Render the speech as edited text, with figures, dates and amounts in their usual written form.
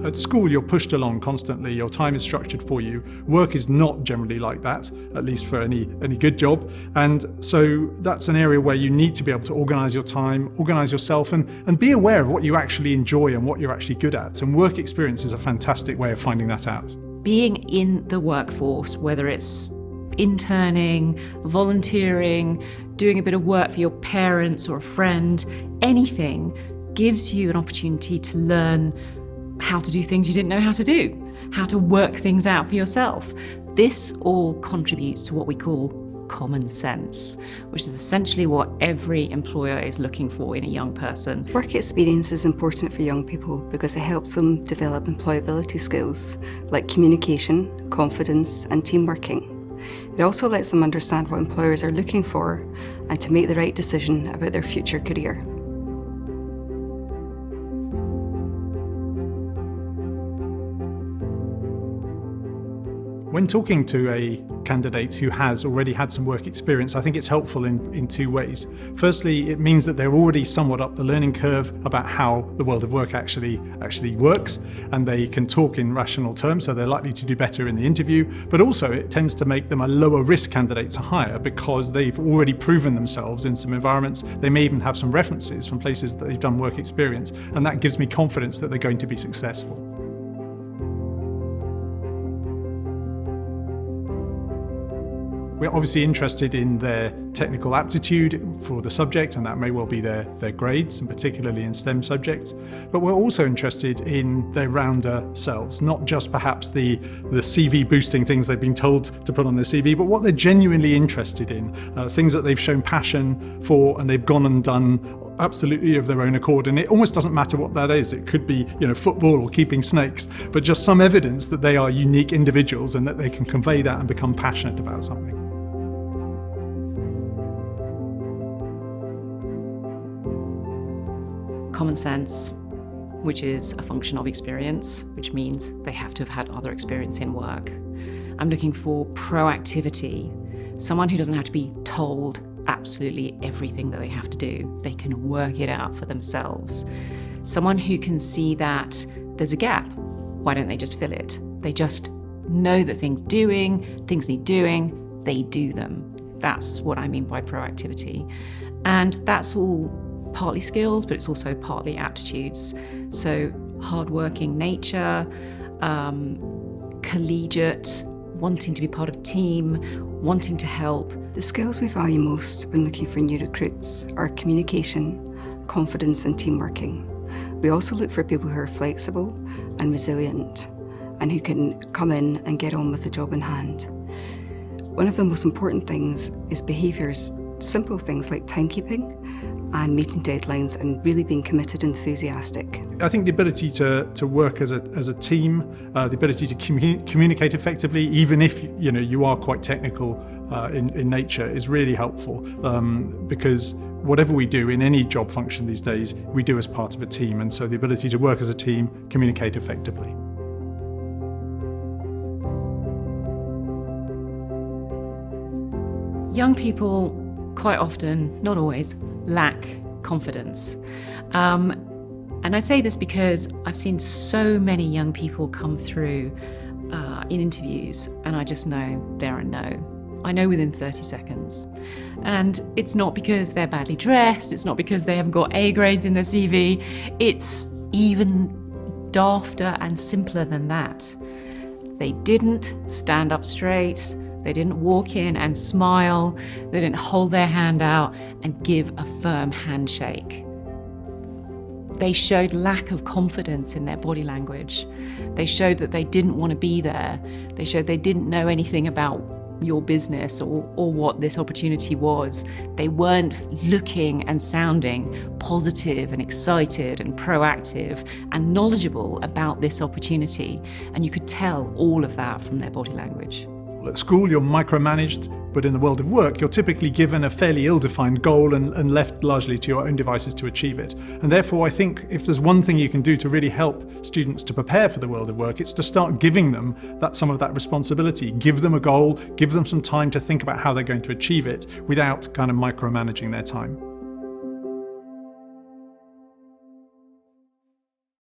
At school, you're pushed along constantly, your time is structured for you. Work is not generally like that, at least for any good job. And so that's an area where you need to be able to organise your time, organise yourself, and be aware of what you actually enjoy and what you're actually good at. And work experience is a fantastic way of finding that out. Being in the workforce, whether it's interning, volunteering, doing a bit of work for your parents or a friend, anything gives you an opportunity to learn how to do things you didn't know how to do, how to work things out for yourself. This all contributes to what we call common sense, which is essentially what every employer is looking for in a young person. Work experience is important for young people because it helps them develop employability skills like communication, confidence and team working. It also lets them understand what employers are looking for and to make the right decision about their future career. When talking to a candidate who has already had some work experience, I think it's helpful in two ways. Firstly, it means that they're already somewhat up the learning curve about how the world of work actually works, and they can talk in rational terms, so they're likely to do better in the interview. But also it tends to make them a lower risk candidate to hire because they've already proven themselves in some environments. They may even have some references from places that they've done work experience, and that gives me confidence that they're going to be successful. We're obviously interested in their technical aptitude for the subject, and that may well be their grades, and particularly in STEM subjects. But we're also interested in their rounder selves, not just perhaps the CV boosting things they've been told to put on their CV, but what they're genuinely interested in, things that they've shown passion for and they've gone and done absolutely of their own accord. And it almost doesn't matter what that is. It could be, football or keeping snakes, but just some evidence that they are unique individuals and that they can convey that and become passionate about something. Common sense, which is a function of experience, which means they have to have had other experience in work. I'm looking for proactivity, someone who doesn't have to be told absolutely everything that they have to do. They can work it out for themselves. Someone who can see that there's a gap. Why don't they just fill it? They just know that things need doing, they do them. That's what I mean by proactivity. And that's all partly skills, but it's also partly aptitudes. So hardworking nature, collegiate, wanting to be part of a team, wanting to help. The skills we value most when looking for new recruits are communication, confidence and team working. We also look for people who are flexible and resilient and who can come in and get on with the job in hand. One of the most important things is behaviours, simple things like timekeeping and meeting deadlines and really being committed and enthusiastic. I think the ability to work as a team, the ability to communicate effectively, even if you are quite technical in nature, is really helpful because whatever we do in any job function these days, we do as part of a team, and so the ability to work as a team, communicate effectively. Young people quite often, not always, lack confidence. And I say this because I've seen so many young people come through in interviews, and I just know they're a no. I know within 30 seconds. And it's not because they're badly dressed, it's not because they haven't got A grades in their CV, it's even dafter and simpler than that. They didn't stand up straight, they didn't walk in and smile, they didn't hold their hand out and give a firm handshake. They showed lack of confidence in their body language. They showed that they didn't want to be there. They showed they didn't know anything about your business or what this opportunity was. They weren't looking and sounding positive and excited and proactive and knowledgeable about this opportunity. And you could tell all of that from their body language. At school, you're micromanaged, but in the world of work, you're typically given a fairly ill-defined goal and left largely to your own devices to achieve it. And therefore, I think if there's one thing you can do to really help students to prepare for the world of work, it's to start giving them some of that responsibility. Give them a goal, give them some time to think about how they're going to achieve it without kind of micromanaging their time.